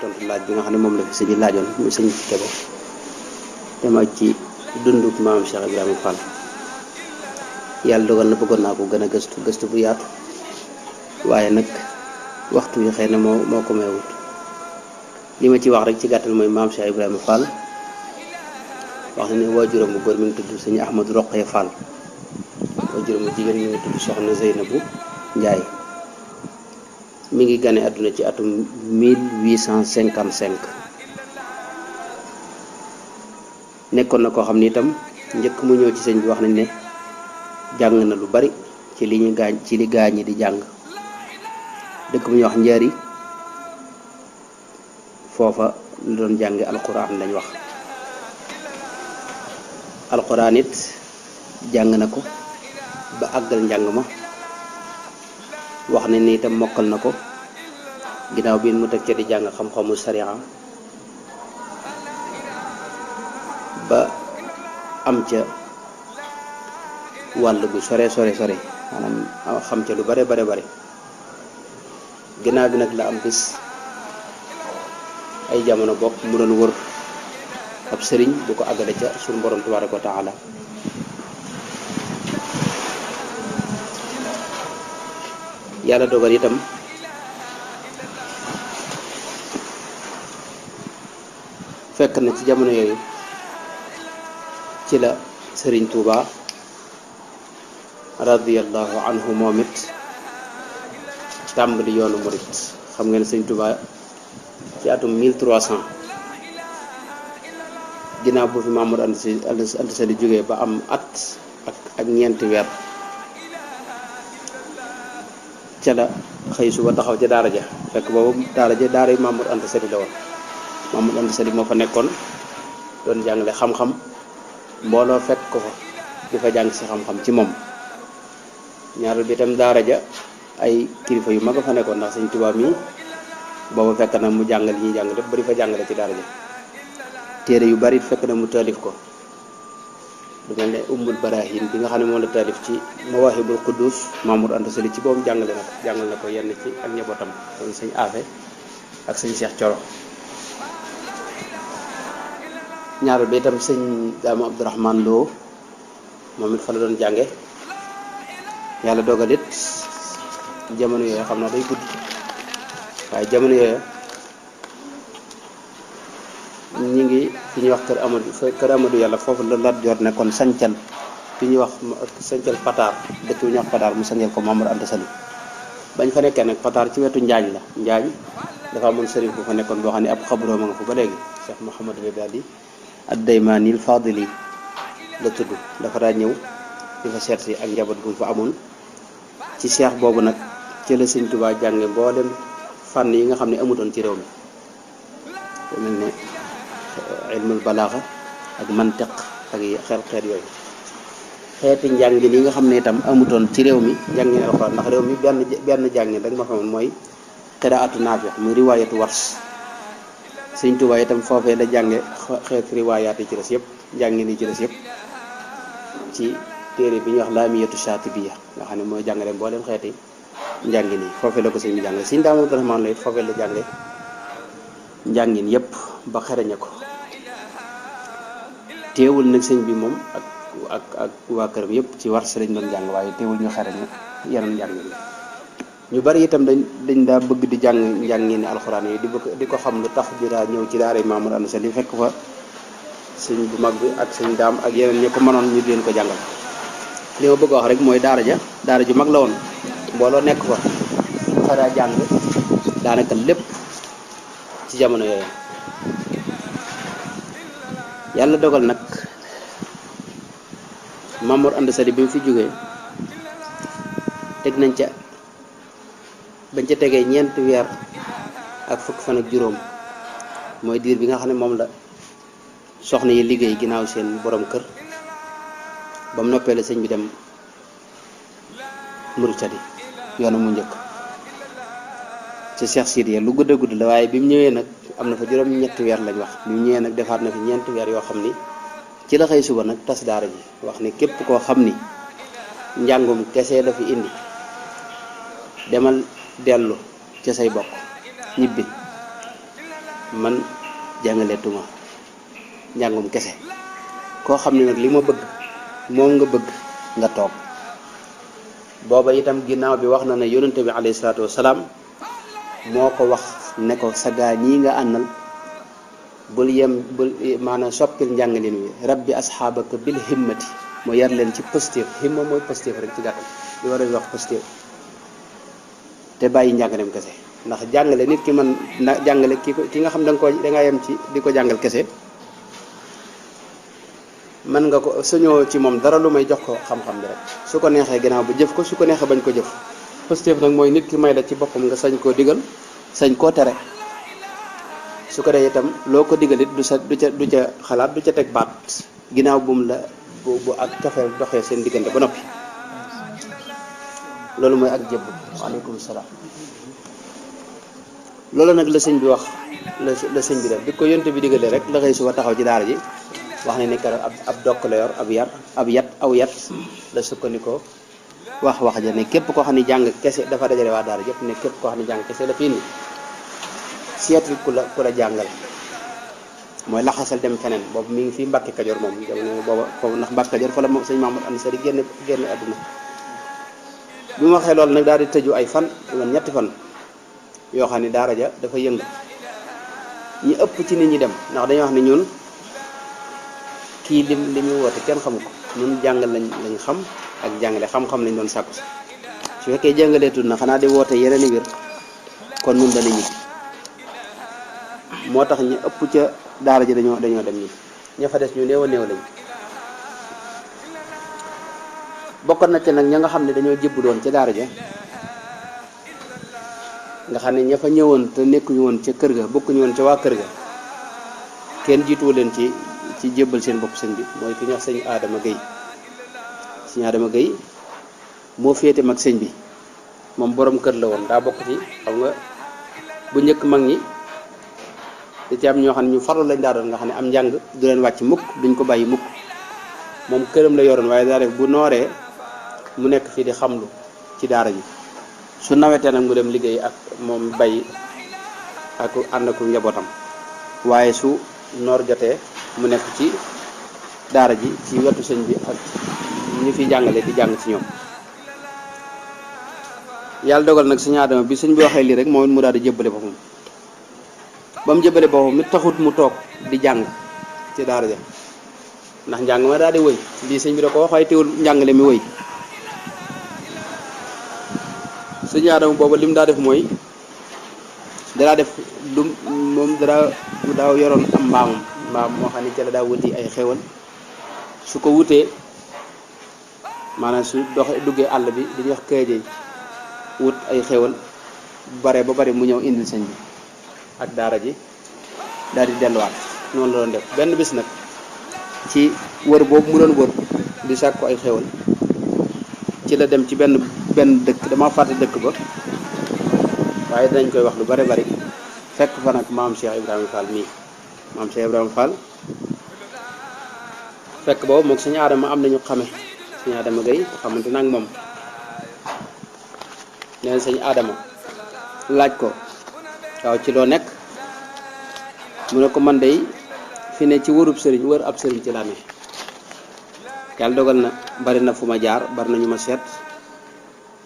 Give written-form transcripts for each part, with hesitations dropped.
tontu laaj bi nga xam ne moom la fi sëñ bi laajoon muy sëñ Kebe dama ci dunduk maam Cheikh Ibrahima Fall. yàlla dogal na bëggoon naa ko gën a gëstu bu yaatu waaye nag waxtu wi xëy na moo ko mayewut li ma ci wax rek ci gàttal mooy maam Cheikh Ibrahima Fall wax na ne waajuram bu góor mi ngi tudd sëñ Ahmadou Roqee Fall waajuram bu jigéen mi ngi tudd soxna Zeynabu Njaay mi ngi gane àdduna ci atum 1855 nekkoon na koo xam ni itam njëkk mu ñëw ci sëñ bi wax nañ ne jàng na lu bari ci li gaañ ñi di jàng dëkk bu ñuy wax Njaari foofa lu doon jànge alquran lañ wax alquran it jàng na ko ba àggal njàng ma wax ne ni itam mokkal na ko ginnaaw bi mu teg ca di jàng xam-xamu sariya ba am ca wàll gu sore maanaam xam ca lu bare ginnaaw bi nag la am bis ay jamono bopp mu doon wër ab sëriñ bu ko àggale ca suñu borom tabaaraka wa taala yàlla dogal itam fekk na ci jamono yooyu ci la sëriñ Tuuba radiyallahu anhu moom it tàmbali yoonu murit xam ngeen sëriñ Tuuba ci atum 1300 ginnaaw bu fi Mamadou Anta Sali jógee ba am at ak ñeenti weer ca la xëy suba taxaw ca daara ja fekk boobu daara ja daara yu Mamadou Anta Sali la woon Mamadou Anta Sali moo fa nekkoon doon jàngale xam-xam mbooloo fekk ko fa di fa jàng si xam-xam ci moom ñaareel bi itam daara ja ay kilifa yu mag a fa nekkoon ndax sëñ Tuubaa mi boobu fekk na mu jàngal yi ñuy jàng lépp bari fa jàngale ci daara ja téere yu bari fekk na mu taalif ko lu mel ne ummul barahin bi nga xam ne moom la taalif ci mawahibul quddus Mamadou Anta Sali ci boobu jàngal na ko yenn ci ak njabootam kon sëñ Afe ak sëñ Cheikh Coro ñaareel bi itam sëñ Daama Abdourahman Lo moom it fa la doon jànge yàlla dogal it jamono yooyu xam naa day gudd waaye jamono yooyu ñi ngi fi ñuy wax kër Amadou yàlla foofu la Lat Joor nekkoon sancal fi ñuy wax sancal Pataar dëkk bi ñuy wax Pataar mu sancal ko Mamadou Anta Sali bañ fa nekkee nag Pataar ci wetu Njaañ la Njaañ dafa amoon sëriñ bu fa nekkoon boo xam ne ab xabroo ma nga fa ba léegi Cheikh Mouhamadou Badi ad-Daymaanil Fadili la tudd dafa daa ñëw di fa seet si ak njaboot bu fa amoon ci seex boobu nag ci la sëñ Tuubaa jànge mboolem fànn yi nga xam ne amutoon ci réew mi lu mel ne ilmul balaaxa ak mantiq ak xeet yooyu xeeti njàngin yi nga xam ne itam amutoon ci réew mi njàngin alxuraan ndax réew mi benn jàngin rek ma xamoon mooy qiraatu Naafi muy riwaayatu Wars sëñ Tuubaa itam foofee la jànge xeeti riwaayaat yi ci des yëpp njàngin yi ci des yëpp ci téere bi ñuy wax laamiyatu shaatibiya nga xam ne mooy jàngale mboolem xeeti njàngin yi foofee la ko sëñ bi jàngale sëñ Daama Abdourahmaan la it foofee la jànge njàngin yëpp ba xereñe ko teewul nag sëñ bi moom ak waa këram yëpp ci Wars lañ doon jàng waaye teewul ñu xereñe yeneen njàngin yi ñu bari itam dañ daa bëgg di jàng njàngin alxuraan yi di ko xam lu tax bi daa ñëw ci daara Mamadou Anta Sali fekk fa sëñ bu mag bi ak sëñ daam ak yeneen ñi ko mënoon ñu leen ko jàngal li ma bëgg a wax rek mooy daara ju mag la woon mbooloo nekk fa fa daa jàng daanaka lépp ci jamono yooyu yàlla dogal nag Mamadou Anta Sali bi mu fi jógee bañ ca tegee ñeenti weer ak fukk fan ak juróom mooy diir bi nga xam ne moom la soxna yi liggéey ginnaaw seen borom kër ba mu noppee la sëñ bi dem Mauritanie yoonu mu njëkk ci Cheikh Sidiya lu gudd a gudd la waaye bi mu ñëwee nag am na fa juróom-ñetti weer lañ wax bi mu ñëwee nag defaat na fi ñeenti weer yoo xam ni ci la xëy suba nag tas daara ji wax ni képp koo xam ni njàngum kese la fi indi demal dellu ca say bokk ñibbi man jàngaleetuma njàngum kese koo xam ne nag li ma bëgg moom nga bëgg nga toog. booba itam ginnaaw bi wax na ne yonente bi alayhi salaatu wasalaam moo ko wax ne ko sa gaa ñii nga àndal bul maanaam soppil njàngalin wi rabbi asxaabaka bil himmati moo yar leen ci positif himma mooy positif rek ci gàttal li war a wax positif te bàyyi njàngaleem kese ndax jàngale nit ki man na jàngale ki nga xam da nga yem ci di ko jàngal kese man nga ko sañoo ci moom dara lu may jox ko xam-xam bi rek su ko neexee ginnaaw ba jëf ko su ko neexee bañ ko jëf. positif nag mooy nit ki may la ci boppam nga sañ koo digal sañ koo tere su ko dee itam loo ko digal it du ca xalaat du ca teg baat ginnaaw bu mu la bu ak cofeel doxee seen diggante ba noppi loolu mooy ak jëbb. waaleykum salaam. loolu nag la sëñ bi wax la sëñ bi def bi ko yonte bi digalee rek la xëy suba taxaw ci daara ji wax ne ni keroog ab dokk la yor aw yat la sukkandikoo wax ja ne képp koo xam ne jàng kese dafa dajale waa daara yëpp ne képp koo xam ne jàng kese la fi indi seetul ku la jàngal mooy laxasal dem feneen boobu mi ngi fii Mbàkke Kajoor moom jamono booba foofu ndax Mbàkke Kajoor fa la moom sëñ Mamadou Anta Sali génn àdduna bi mu waxee loolu nag daal di tëju ay fan man ñetti fan yoo xam ne daara ja dafa yëngu ñi ëpp ci nit ñi dem ndax dañuy wax ne ñun kii li muy woote kenn xamu ko ñun jàngal lañ xam ak jàngale xam-xam lañ doon sàkku si su fekkee jàngaleetul na xanaa di woote yeneen i wér kon nun dana ñibbi moo tax ñi ëpp ca daara ji dañoo dem ñi ña fa des ñu néew a néew lañ bokkoon na ci nag ña nga xam ne dañoo jëbbu doon ca daara ja nga xam ne ña fa ñëwoon te nekkuñu woon ca kër ga bokkuñu woon ca waa kër ga kenn jiituwu leen ci jébbal seen bopp sëñ bi mooy ki ñuy wax sëñ Adama Gueye sëñ Adama Gueye moo féete mag sëñ bi moom borom kër la woon daa bokk ci xam nga bu njëkk mag ñi da ci am ñoo xam ne ñu farlu lañ daa doon nga xam ne am njàng du leen wàcc mukk duñ ko bàyyi mukk moom këram la yoroon waaye daa def bu nooree mu nekk fii di xamlu ci daara ji su nawetee nag mu dem liggéey ak moom bay ak ànd ak njabootam waaye su noor jotee mu nekk ci daara ji ci wetu sëñ bi ak ñu fi jàngale di jàng ci ñoom yàlla dogal nag sëñ Adama bi sëñ bi waxee lii rek moom it mu daal di jëbbale boppam ba mu jëbbale boppam it taxut mu toog di jàng ci daara ja ndax njàng ma daal di wëy lii sëñ bi da ko wax waaye teewul njàngale mi wëy sëñ Adama booba lim daa def mooy danaa def lu moom daa yoroon am mbaam moo xam ne ca la daa wuti ay xewal su ko wutee maanaam su duggee àll bi di ñuy wax këjee wut ay xewal bare ba bare mu ñëw indil sëñ bi ak daara ji daal di delluwaat noonu la doon def benn bis nag ci wër boobu mu doon wër di sàkku ay xewal ci la dem ci benn dëkk dama fàtte dëkk ba waaye dinañ koy wax lu bare bari fekk fa nag maam Cheikh Ibrahima Fall mii maam Cheikh Ibrahima Fall fekk boobu moog sëñ Adama am nañu xame sëñ Adama Gueye xamante nag moom nee na sëñ Adama laaj ko waaw ci loo nekk mu ne ko man day fi ne ci wër ab sëriñ ci laa ne yàlla dogal na bari na fu ma jaar bari na ñu ma seet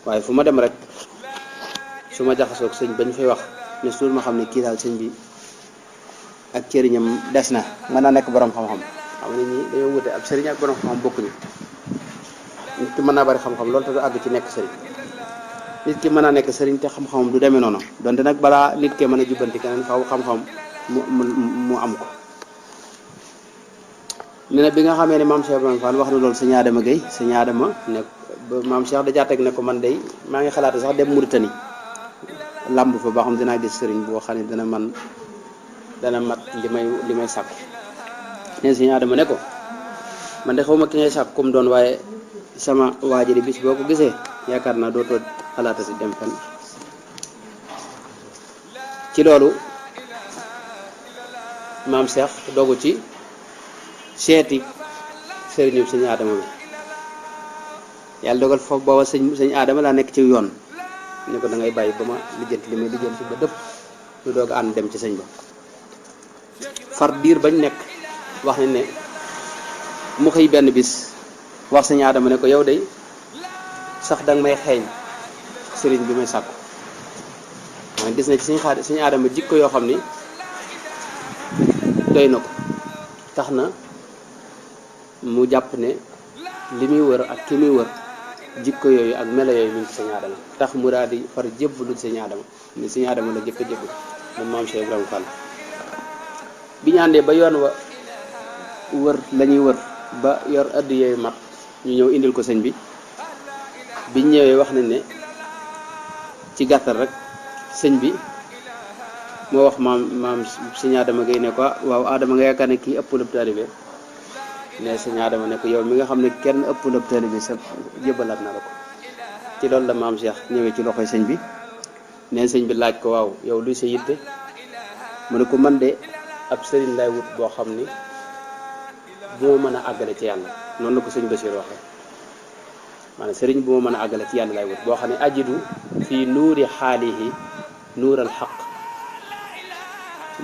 waaye fu ma dem rek su ma jaxasoog sëñ bañ fay wax ne suul ma xam ne kii daal sëñ bi ak cëriñam des na mën naa nekk borom xam-xam xam ne ñi dañoo wute ab sëriñ ak borom xam-xam bokkuñu nit ki mën naa bari xam-xam loolu te du àgg ci nekk sëriñ nit ki mën naa nekk sëriñ te xam-xamam du demee noonu donte nag balaa nit ke mën a jubbanti keneen faaw xam-xam mu am ko. nee na bi nga xamee ne maam Cheikh Ibrahima Fall wax na loolu sëñ Adama Gueye sëñ Adama ne ba maam Cheikh dajaa teg ne ko man day maa ngi xalaat sax dem Mauritanie làmb fa boo xam dinaa gis sëriñ boo xam ne dana mat li may sàkk. nee na sëñ Adama ne ko man de xaw ma ki ngay sàkk comme doon waaye sama waajiri bis boo ko gisee yaakaar naa dootoo xalaata si dem fenn. ci loolu maam Cheikh dogu ci seeti sëriñu sëñ Adama bi yàlla dogal foofu booba sëñ Adama laa nekk ci yoon ne ko da ngay bàyyi ba ma lijjanti li may lijjanti ba dëpp lu doog ànd dem ci sëñ ba far diir bañ nekk wax nañ ne mu xëy benn bis wax sëñ Adama ne ko yow day sax danga may xeeñ sëriñ bi may sàkku mooy gis na ci sëñ Adama jikko yoo xam ni doy na ko tax na mu jàpp ne li muy wër ak ki muy wër jikko yooyu ak melo yooyu mi ngi ci sëñ Adama tax mu daal di far jébbalu sëñ Adama ni sëñ Adama la jëkk a jébbalu moom maam Cheikh Ibrahima Fall bi ñu àndee ba yoon wa wër la ñuy wër ba yor addi yooyu mat ñu ñëw indil ko sëñ bi biñ ñëwee wax nañ ne ci gàttal rek sëñ bi moo wax maam sëñ Adama Gueye ne ko waaw Adama nga yaakaar ne kii ëpp la taalibe ne sëñ Adama ne ko yow mi nga xam ne kenn ëpp la taalibe sa jëbbalaat na la ko ci loolu la maam Cheikh ñëwee ci loxoy sëñ bi neen sëñ bi laaj ko waaw yow luy sa yitte mu ne ko man de ab sëriñ lay wut boo xam ni bu ma mën a àggale ci yàlla noonu la ko sëñ Basiir waxee maanaam sëriñ bu ma mën a àggale ci yàlla lay wut boo xam ne ajidu fii nuuri xaalihi nuural xaq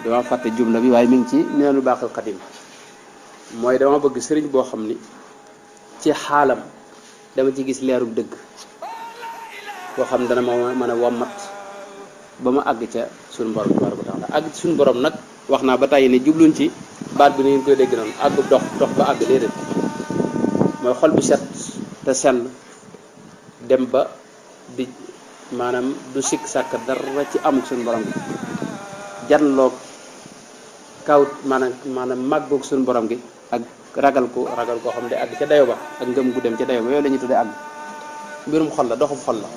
dama fàtte jumla bi waaye mi ngi ci Minanul Baaxil Xadim mooy dama bëgg sëriñ boo xam ni ci xaalam dama ci gis leerub dëgg boo xam ne dana ma mën a wommat ba ma àgg ca suñu borom tabaaraka wa taala àgg ci suñu borom nag wax naa ba tàyyi ne jubluñ ci baat bi ni ngeen koy dégg noonu àgg dox ba àgg déedéet mooy xol bu set te sell dem ba di maanaam du sikk sàkk dara ci amuk suñu borom gi janloog kaw maanaam màggoog suñu borom gi ak ragal koo xam ne àgg ca dayo ba ak ngëm gu dem ca dayo ba yooyu la ñuy tuddee àgg mbirum xol la doxum xol la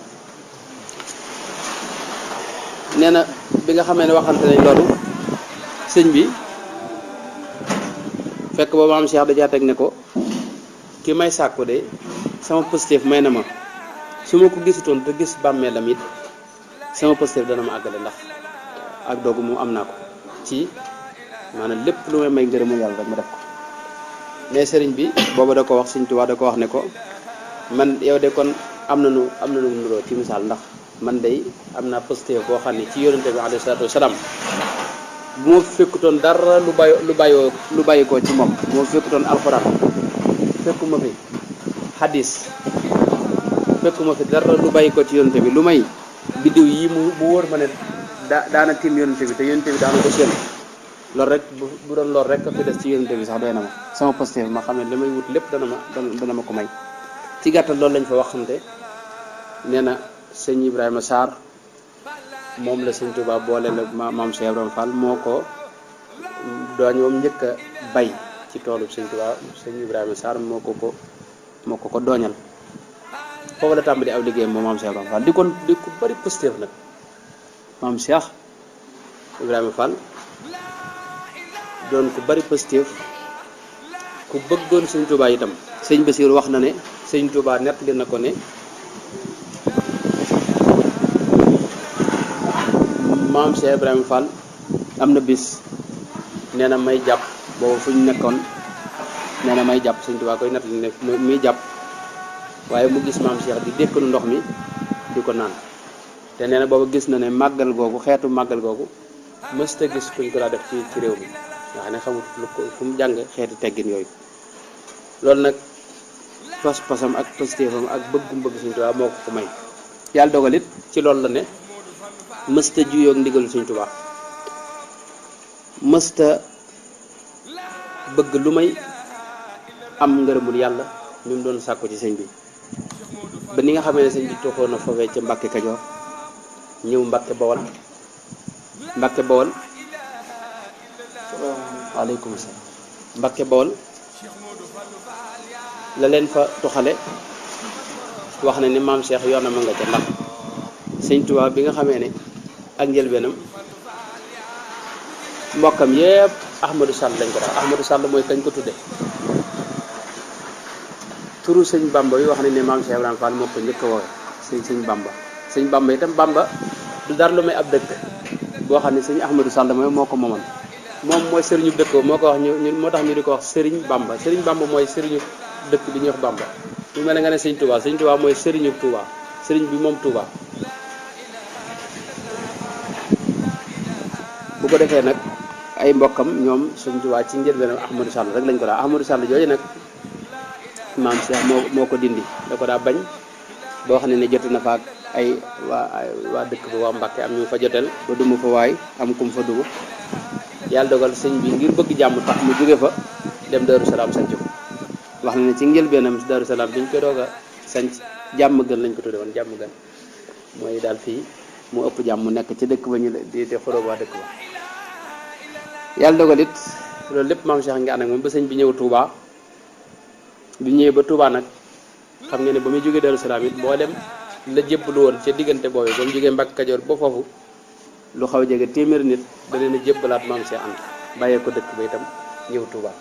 nee na bi nga xamee ne waxante nañ loolu sëñ bi fekk ba maam Cheikh da teg ne ko ki may sàkku de sama positif may na ma su ma ko gisutoon te gis bàmmeelam it sama positif dana ma àggale ndax ak doogu mu am naa ko ci maanaam lépp lu may ngërëmu yàlla rek ma def ko mais sëriñ bi booba da ko wax Sëñ Tuubaa da ko wax ne ko man yow de kon am na nu nuroo ci misaal ndax man day am naa positif boo xam ne ci yonente bi alayhi salaatu wasalaam bu ma fekkutoon dara lu bàyyi ko ci moom bu ma fekkutoon alxuraan fekkuma fi hadis fekkuma fi dara lu bàyyi ko ci yonente bi lu may biddiw yi mu wóor ma ne daana tiim yonente bi te yonente bi daana ko seen loolu rek bu doon loolu rek fi des ci yonente bi sax doy na ma sama positif ma xam ne li may wut lépp dana ma ko may ci gàttal loolu lañ fa waxante nee na sëñ Ibrahima Sarr moom la sëñ Touba boole la maam Cheikh Ibrahima Fall moo ko dooñ moom njëkk a bay ci toolu sëñ Touba sëñ Ibrahima Sarr moo ko dooñal foofu la tàmbali aw liggéeyam moom maam Cheikh Ibrahima Fall di ko bari positif nag maam Cheikh Ibrahima Fall doon ku bari positif ku bëggoon sëñ Touba itam sëñ Basiir wax na ne sëñ Touba nettali na ko ne maam Cheikh Ibrahima Fall am na bis nee na may jàpp boobu fu ñu nekkoon nee na may jàpp sëñ Touba koy nettali ne muy jàpp waaye mu gis maam Cheikh di dékkalu ndox mi di ko naan te nee na boobu gis na ne màggal googu xeetu màggal googu mësta gis kuñ ko daa def ci réew mi nga xam ne xamul fu mu jàng xeeti teggin yooyu loolu nag pas-pasam ak positifam ak bëgg Sëñ Tuubaa moo ko may yàlla dogal it ci loolu la ne mësta juyoog ndigalu Sëñ Tuubaa mësta bëgg lu may am ngërëmul yàlla mi mu doon sàkku ci sëñ bi ba ni nga xamee ne sëñ bi toxoon na foofee ca Mbàkke Kajoor ñëw Mbàkke Bawol waaleykum salaam Mbàkke Bawol la leen fa toxale wax na ni maam Cheikh yoonam a nga ca ndax sëñ Tuubaa bi nga xamee ne ak njëlbeenam mbokkam yépp Ahmadou Sall lañ ko tax Ahmadou Sall mooy kañ ko tudde turu sëñ Bamba yi wax nañ ne maam Cheikh Ibrahima Fall moo ko njëkk a woowe sëñ Bamba itam Bamba du dara lu may ab dëkk boo xam ne sëñ Ahmadou Sall moo ko moomoon moom mooy sëriñu dëkk moo ko wax ñu moo tax ñu di ko wax sëriñ Bamba mooy sëriñu dëkk bi ñuy wax Bamba mu mel ne nga ne sëñ Touba mooy sëriñu Touba sëriñ bi moom Touba bu ko defee nag ay mbokkam ñoom Sëñ Tuubaa ci njëlbeenam Ahmadou Sall rek lañ ko daa Ahmadou Sall jooju nag maam Cheikh moo ko dindi da ko daa bañ boo xam ne jote na fa ak ay waa dëkk ba waa Mbàkke am ñu fa joteel ba duma fa waay am kum fa duma yàlla dogal sëñ bi ngir bëgg jàmm tax mu jóge fa dem Daaru Salaam sanc ko wax na ne ci njëlbeenam Daaru Salaam bi ñu koy doog a sanc jàmm gën lañ ko tudde woon jàmm gën mooy daal fii mu ëpp jàmm mu nekk ci dëkk ba ñu di xuroo waa dëkk ba yàlla dogal it loolu lépp maam Cheikh ngi ànd ak moom ba sëñ bi ñëw Touba bi ñëwee ba Touba nag xam nga ne ba muy jógee Daaru Salaam it boo dem la jébbalu woon ca diggante boobu ba mu jógee Mbàkke Kajoor ba foofu lu xaw a jege téeméeri nit da leen a jébbalaat maam Cheikh Anta bàyyee ko dëkk ba itam ñëw Touba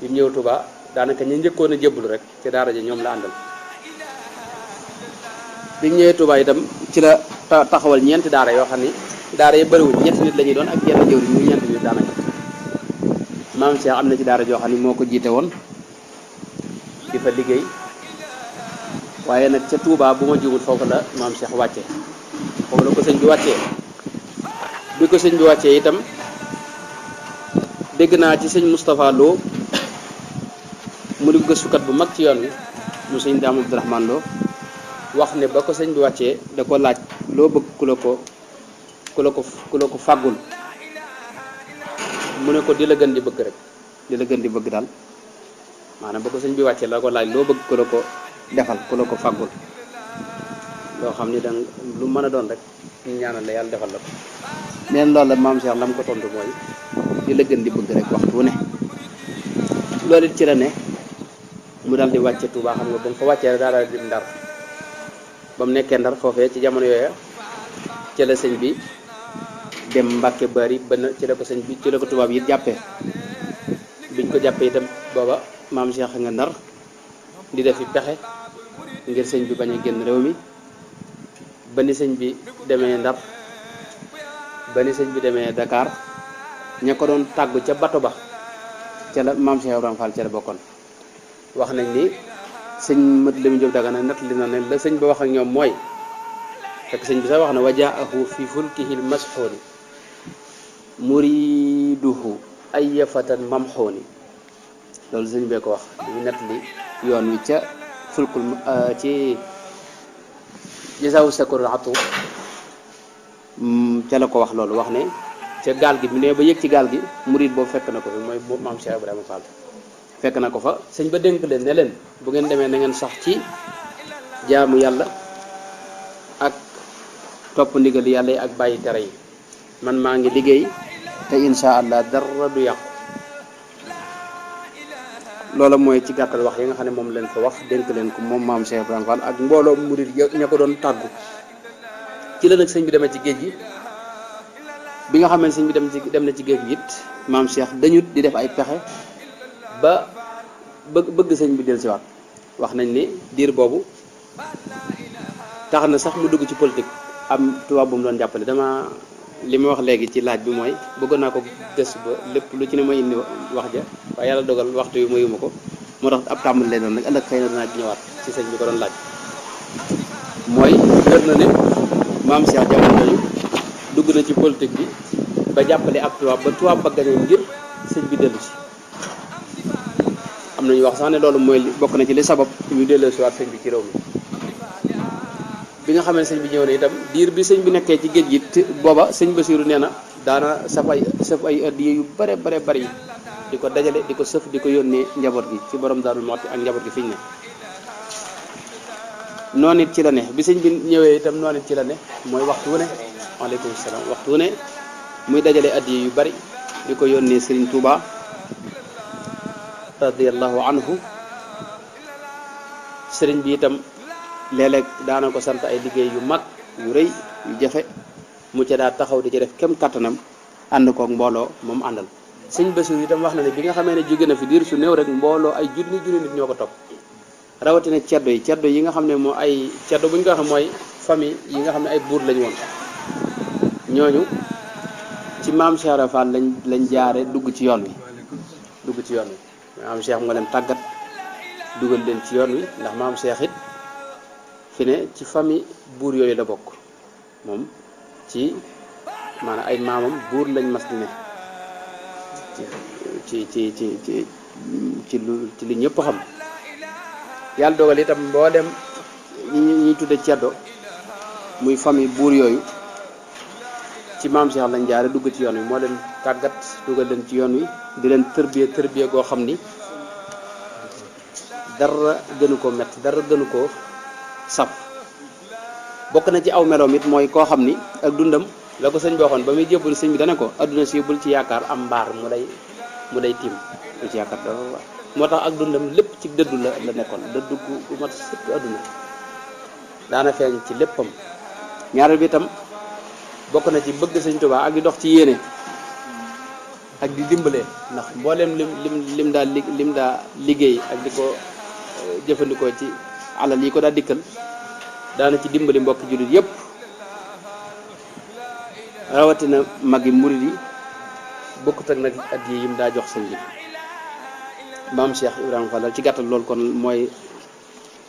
bi mu ñëw Touba daanaka ñu njëkkoon a jébbalu rek ci daara ji ñoom la àndal bi mu ñëwee Touba itam ci la taxawal ñeenti daara yoo xam ni daara yi bëriwul ñetti nit la ñuy doon ak yenn jëwriñ muy ñeenti nit daanaka maam Cheikh am na ci daara joo xam ni moo ko jiite woon di fa liggéey waaye nag ca Touba bu ma jiwut foofu la maam Cheikh wàccee foofu la ko sëñ bi wàccee bi ko sëñ bi wàccee itam dégg naa ci sëñ Moustapha Lo mu di gëstukat bu mag ci yoon wi mu sëñ Daam Abdourahmane Lo wax ne ba ko sëñ bi wàccee da ko laaj loo bëgg ku la ko fàggul mu ne ko di la gën di bëgg rek di la gën di bëgg daal maanaam ba ko sëñ bi wàccee la ko laaj loo bëgg ku la ko defal ku la ko fàggul loo xam ni danga lu mën a doon rek ñu ñaanal la yàlla defal la ko neen loolu la maam Cheikh la mu ko tontu mooy di la gën di bëgg rek waxtu wu ne loolu it ci la ne mu dal di wàcce Touba xam nga ba mu fa wàccee daa daal di Ndar ba mu nekkee Ndar foofee ci jamono yooya ci la sëñ bi dem Mbàkke Bari ba ci la ko sëñ bi ci la ko tubaab yi jàppee biñ ko jàppee itam booba maam Cheikh nga Ndar di def fi pexe ngir sëñ bi bañ a génn réew mi ba ni sëñ bi demee Ndar ba ni sëñ bi demee Dakar ña ko doon tàggu ca bato ba ca la maam Cheikh Ibrahima Fall ca la bokkoon wax nañ ni sëñ Mat Lamin Jóob Dagana nat li na ne la sëñ ba wax ak ñoom mooy fekk sëñ bi sax wax na wajaahu fi fulkihil masxooni muriduhu ay yafatan mamxooni loolu sëñ bee ko wax ñu nett li yoon wi ca fulkul ci jasawu sakorul atu ca la ko wax loolu wax ne ca gaal gi mu ne ba yëg ci gaal gi murid boobu fekk na ko fi mooy maam Cheikh Ibrahima Fall fekk na ko fa sëñ ba dénk leen ne leen bu ngeen demee na ngeen sax ci jaamu yàlla ak topp ndigal yàlla yi ak bàyyi tere yi man maa ngi liggéey te insha allah dara du yàqu loola mooy ci gàttal wax yi nga xam ne moom leen fa wax dénk leen ko moom maam Cheikh Ibrahima Fall ak mbooloo murid ña ko doon tàggu ci la nag sëñ bi demee ci géej gi bi nga xam ne sëñ bi dem na ci géej gi it maam Cheikh dañut di def ay pexe ba bëgg sëñ bi dellusiwaat wax nañ ni diir boobu tax na sax mu dugg ci politique am tubaab bu mu doon jàppale dama li ma wax léegi ci laaj bi mooy bëggoon naa ko gëstu ba lépp lu ci ne ma indi wax ja waaye yàlla dogal waxtu yu mayuma ko moo tax ab tàmbali lay doon nag ëllëg xëy na dinaa ci ñëwaat ci sëñ bi ko doon laaj mooy wér na ne maam Cheikh jamono yooyu dugg na ci politique bi ba jàppale ab tubaab ba gañe ngir sëñ bi dellu si am nañu wax sax ne loolu mooy bokk na ci li sabab ñu delloo si waat sëñ bi ci réew mi bi nga xam ne sëñ bi ñëw na itam diir bi sëñ bi nekkee ci géej gi booba sëñ Basiiru nee na daana saf ay addiya yu bare bari di ko dajale di ko sëf di ko yónnee njaboot gi ci borom Daaru Muxti ak njaboot gi fi ñu ne noonu it ci la ne bi sëñ bi ñëwee itam noonu it ci la ne mooy waxtu wu ne waaleykum salaam waxtu wu ne muy dajale addiya yu bari di ko yónnee Sëriñ Tuuba radiyallahu anhu sëriñ bi itam léeg-léeg daana ko sant ay liggéey yu mag yu rëy yu jafe mu ca daa taxaw di ci def kem kattanam ànd koog mbooloo moom àndal sëñ Basiru itam wax na ne bi nga xamee ne jóge na fi diir su néew rek mbooloo ay junni nit ñoo ko topp rawatina ceddo yi nga xam ne moo ay ceddo bu ñu ko waxee mooy famille yi nga xam ne ay buur lañu woon ñooñu ci maam Cheikh Ibra Fall lañ jaare dugg ci yoon wi maam Cheikh nga leen tàggat dugal leen ci yoon wi ndax maam Cheikh it fi ne ci famille buur yooyu la bokk moom ci maanaam ay maamam buur lañ mas di ne ci ci ci ci ci lu ñëpp xam. yàlla dogal itam mboolem ñi tudde ceddo muy famille buur yooyu ci maam Cheikh lañ jaare dugg ci yoon wi moo leen tàggat dugal leen ci yoon wi di leen tërbiye goo xam ni dara gënu ko metti dara gënu ko saf. bokk na ci aw meloom it mooy koo xam ni ak dundam la ko sëñ bi waxoon ba muy jébbal sëñ bi dane ko adduna si bul ci yaakaar am mbaar mu day tiim bul ci yaakaar dara. moo tax ak dundam lépp ci dëddu la nekkoon dëddu gu mat sëkk adduna daana feeñ ci léppam. ñaareel bi itam bokk na ci bëgg sëñ Tuubaa ak di dox ci yéene ak di dimbale ndax mbooleem lim daa liggéey ak di ko jëfandikoo ci alal yi ko daa dikkal daana ci dimbali mbokki jullit yépp rawatina magi murid yi bokkut ak nag at yi yim daa jox sëñ bi. maam Cheikh Ibrahima Fall ci gàttal loolu kon mooy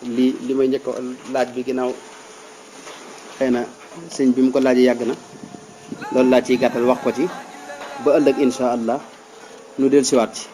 li may njëkk laaj bi ginnaaw xëy na sëñ bi mu ko laajee yàgg na loolu laa ciy gàttal wax ko ci ba ëllëg incha allah nu del siwaat ci